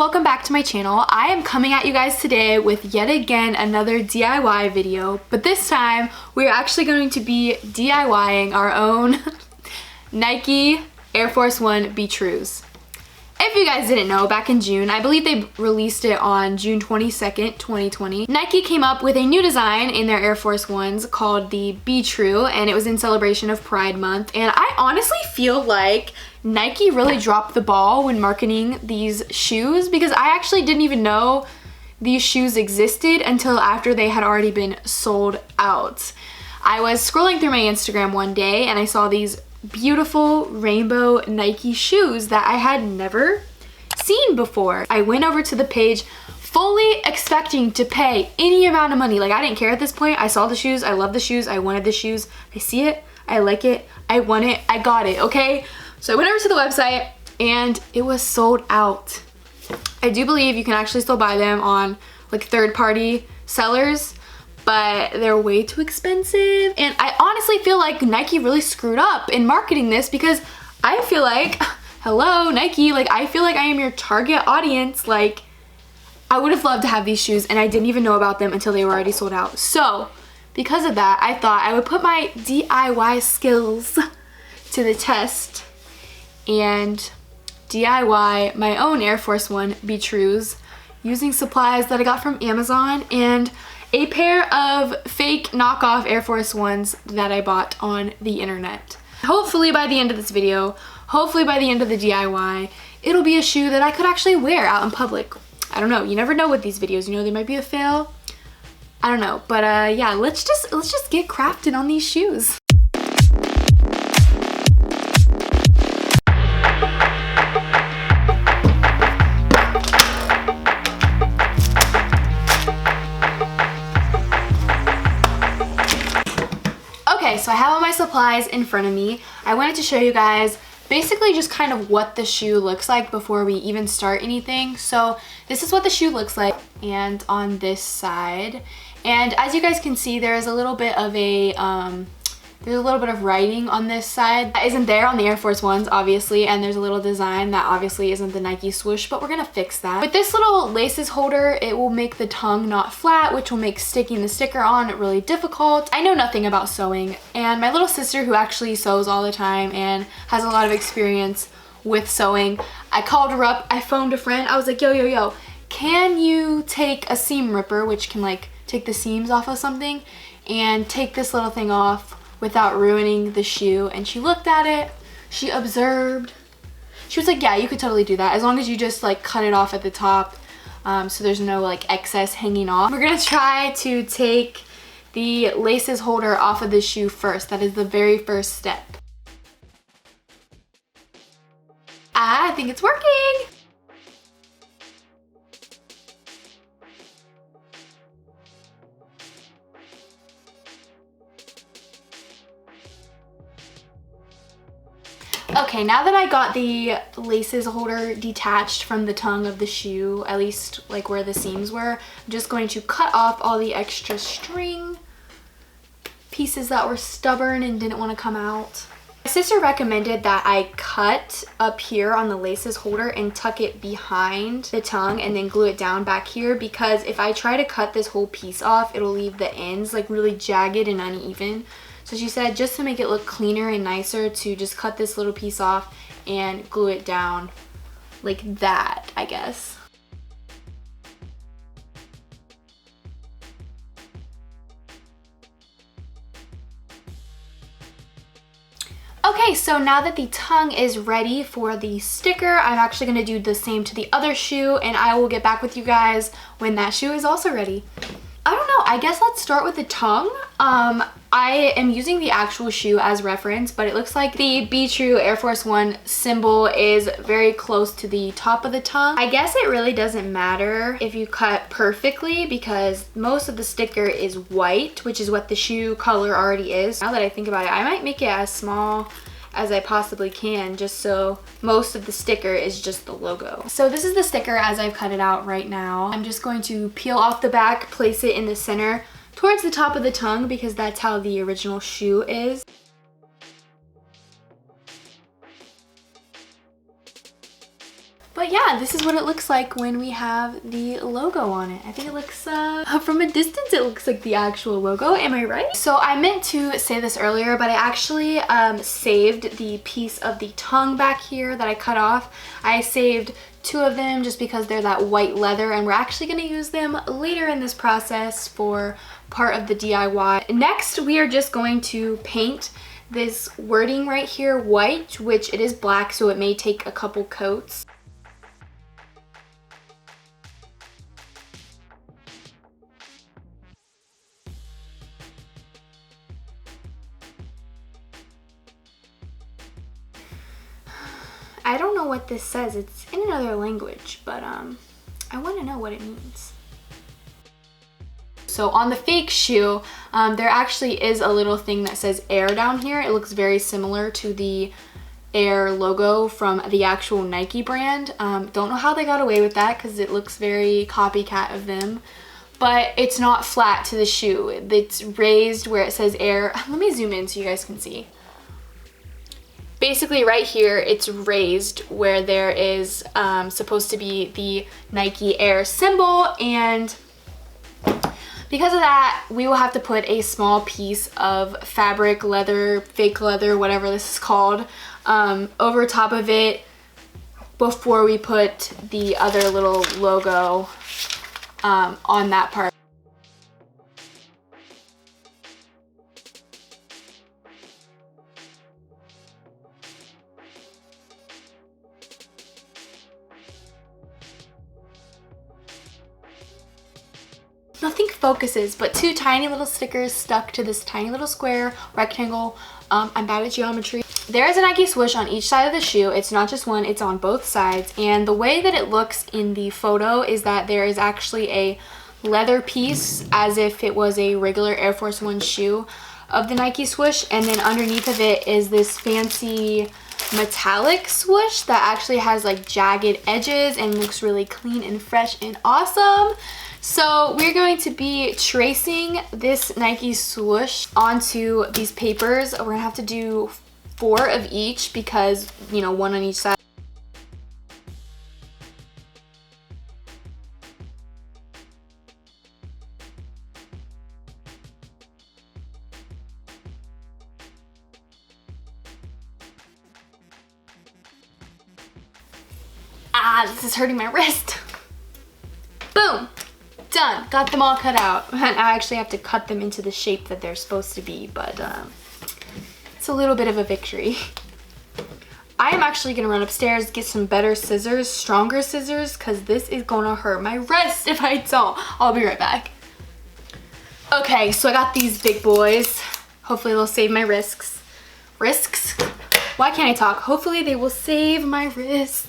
welcome back to my channel. I am coming at you guys today with yet again another DIY video, but this time we're actually going to be DIYing our own Nike AF1 BeTrues. If you guys didn't know, back in June, I believe they released it on June 22nd, 2020, Nike came up with a new design in their Air Force Ones called the BeTrue, and it was in celebration of Pride Month. And I honestly feel like Nike really dropped the ball when marketing these shoes, because I actually didn't even know these shoes existed until after they had already been sold out. I was scrolling through my Instagram one day and I saw these beautiful rainbow Nike shoes that I had never seen before. I went over to the page fully expecting to pay any amount of money. Like, I didn't care at this point. I saw the shoes, I love the shoes, I wanted the shoes, I see it, I like it, I want it, I got it, okay? So I went over to the website and it was sold out. I do believe you can actually still buy them on like third-party sellers, but they're way too expensive. And I honestly feel like Nike really screwed up in marketing this, because I feel like, hello Nike, like I feel like I am your target audience. Like, I would have loved to have these shoes and I didn't even know about them until they were already sold out. So because of that, I thought I would put my DIY skills to the test and DIY my own Air Force One BeTrues using supplies that I got from Amazon and a pair of fake knockoff Air Force Ones that I bought on the internet. Hopefully by the end of this video, hopefully by the end of the DIY, it'll be a shoe that I could actually wear out in public. I don't know, you never know with these videos, you know, they might be a fail. I don't know, but yeah, let's just get crafting on these shoes. Okay, so I have all my supplies in front of me. I wanted to show you guys basically just kind of what the shoe looks like before we even start anything. So this is what the shoe looks like, and on this side. And as you guys can see, there is a little bit of a there's a little bit of writing on this side that isn't there on the Air Force Ones, obviously, and there's a little design that obviously isn't the Nike Swoosh, but we're gonna fix that. With this little laces holder, it will make the tongue not flat, which will make sticking the sticker on really difficult. I know nothing about sewing, and my little sister, who actually sews all the time and has a lot of experience with sewing, I called her up, I phoned a friend, I was like, yo, can you take a seam ripper, which can like take the seams off of something, and take this little thing off without ruining the shoe? And she looked at it, she observed, she was like, yeah, you could totally do that, as long as you just like cut it off at the top, so there's no like excess hanging off. We're gonna try to take the laces holder off of the shoe first. That is the very first step. I think it's working. Okay, now that I got the laces holder detached from the tongue of the shoe, at least like where the seams were, I'm just going to cut off all the extra string pieces that were stubborn and didn't want to come out. My sister recommended that I cut up here on the laces holder and tuck it behind the tongue and then glue it down back here, because if I try to cut this whole piece off, it'll leave the ends like really jagged and uneven. So she said just to make it look cleaner and nicer to just cut this little piece off and glue it down like that, I guess. Okay, so now that the tongue is ready for the sticker, I'm actually going to do the same to the other shoe, and I will get back with you guys when that shoe is also ready. I don't know, I guess let's start with the tongue. I am using the actual shoe as reference, but it looks like the BeTrue Air Force One symbol is very close to the top of the tongue. I guess it really doesn't matter if you cut perfectly, because most of the sticker is white, which is what the shoe color already is. Now that I think about it, I might make it as small as I possibly can, just so most of the sticker is just the logo. So this is the sticker as I've cut it out right now. I'm just going to peel off the back, place it in the center towards the top of the tongue, because that's how the original shoe is. But yeah, this is what it looks like when we have the logo on it. I think it looks, from a distance, it looks like the actual logo. Am I right? So I meant to say this earlier, but I actually saved the piece of the tongue back here that I cut off. I saved 2 of them just because they're that white leather, and we're actually going to use them later in this process for part of the DIY. Next, we are just going to paint this wording right here white, which it is black, so it may take a couple coats. I don't know what this says. It's in another language, but I want to know what it means. So on the fake shoe, there actually is a little thing that says Air down here. It looks very similar to the Air logo from the actual Nike brand. Don't know how they got away with that because it looks very copycat of them. But it's not flat to the shoe. It's raised where it says Air. Let me zoom in so you guys can see. Basically right here, it's raised where there is supposed to be the Nike Air symbol, and because of that, we will have to put a small piece of fabric, leather, fake leather, whatever this is called, over top of it before we put the other little logo on that part. Nothing focuses but 2 tiny little stickers stuck to this tiny little square rectangle. I'm bad at geometry. There is a Nike swoosh on each side of the shoe. It's not just one, it's on both sides. And the way that it looks in the photo is that there is actually a leather piece as if it was a regular Air Force One shoe of the Nike swoosh. And then underneath of it is this fancy metallic swoosh that actually has like jagged edges and looks really clean and fresh and awesome. So we're going to be tracing this Nike swoosh onto these papers. We're gonna have to do 4 of each because, you know, 1 on each side. Ah, this is hurting my wrist. Boom. Done. Got them all cut out. I actually have to cut them into the shape that they're supposed to be, but it's a little bit of a victory. I am actually gonna run upstairs, get some better scissors, stronger scissors, because this is gonna hurt my wrist if I don't. I'll be right back. Okay, so I got these big boys. Hopefully they'll save my wrists. Risks? Why can't I talk? Hopefully they will save my wrists.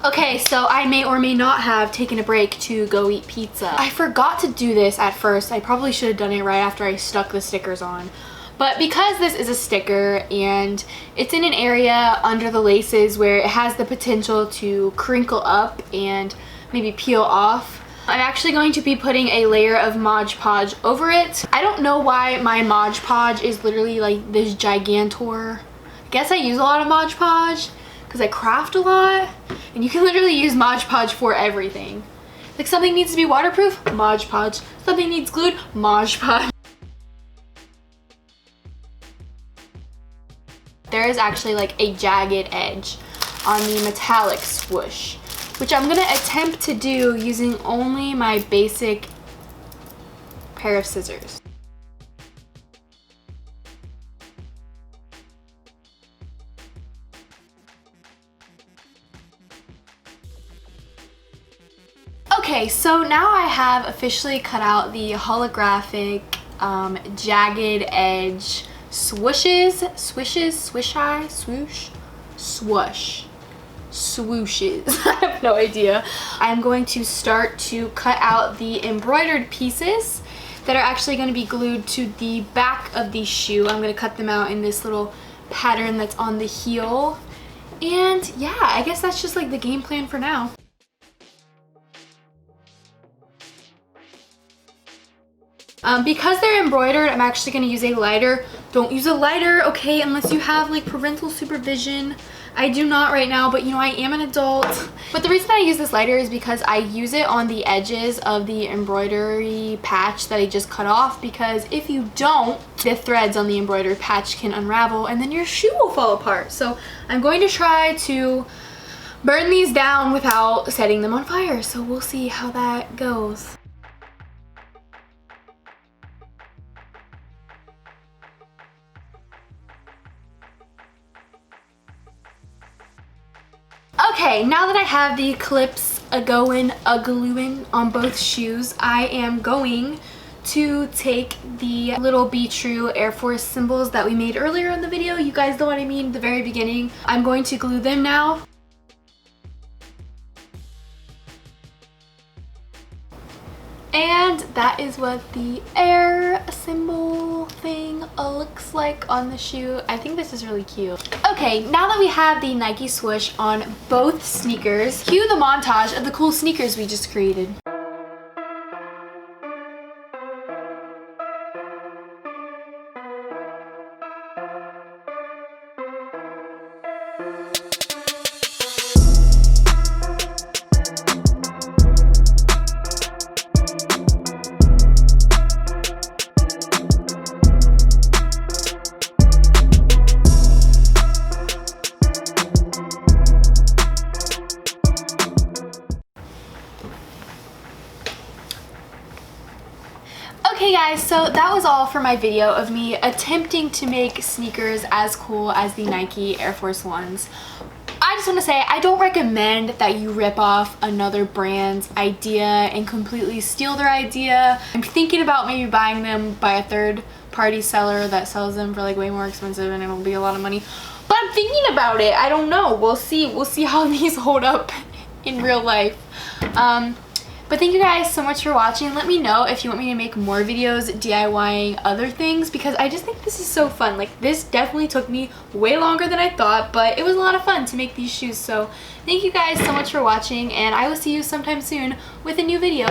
Okay, so I may or may not have taken a break to go eat pizza. I forgot to do this at first. I probably should have done it right after I stuck the stickers on. But because this is a sticker and it's in an area under the laces where it has the potential to crinkle up and maybe peel off, I'm actually going to be putting a layer of Mod Podge over it. I don't know why my Mod Podge is literally like this gigantor. I guess I use a lot of Mod Podge because I craft a lot, and you can literally use Mod Podge for everything. Like something needs to be waterproof, Mod Podge. Something needs glued, Mod Podge. There is actually like a jagged edge on the metallic swoosh, which I'm gonna attempt to do using only my basic pair of scissors. Okay, so now I have officially cut out the holographic jagged edge swooshes, swooshes. I have no idea. I'm going to start to cut out the embroidered pieces that are actually going to be glued to the back of the shoe. I'm going to cut them out in this little pattern that's on the heel. And yeah, I guess that's just like the game plan for now. Because they're embroidered, I'm actually going to use a lighter. Don't use a lighter, okay, unless you have like parental supervision. I do not right now, but you know, I am an adult. But the reason I use this lighter is because I use it on the edges of the embroidery patch that I just cut off, because if you don't, the threads on the embroidery patch can unravel and then your shoe will fall apart. So I'm going to try to burn these down without setting them on fire. So we'll see how that goes. Okay, now that I have the clips a-gluing on both shoes, I am going to take the little BeTrue Air Force symbols that we made earlier in the video. You guys know what I mean, at the very beginning. I'm going to glue them now. And that is what the air symbol thing looks like on the shoe. I think this is really cute. Okay, now that we have the Nike Swoosh on both sneakers, cue the montage of the cool sneakers we just created. Okay guys, so that was all for my video of me attempting to make sneakers as cool as the Nike Air Force Ones. I just want to say, I don't recommend that you rip off another brand's idea and completely steal their idea. I'm thinking about maybe buying them by a third-party seller that sells them for like way more expensive and it'll be a lot of money. But I'm thinking about it. I don't know. We'll see. We'll see how these hold up in real life. But thank you guys so much for watching. Let me know if you want me to make more videos DIYing other things, because I just think this is so fun. Like, this definitely took me way longer than I thought, but it was a lot of fun to make these shoes. So thank you guys so much for watching, and I will see you sometime soon with a new video.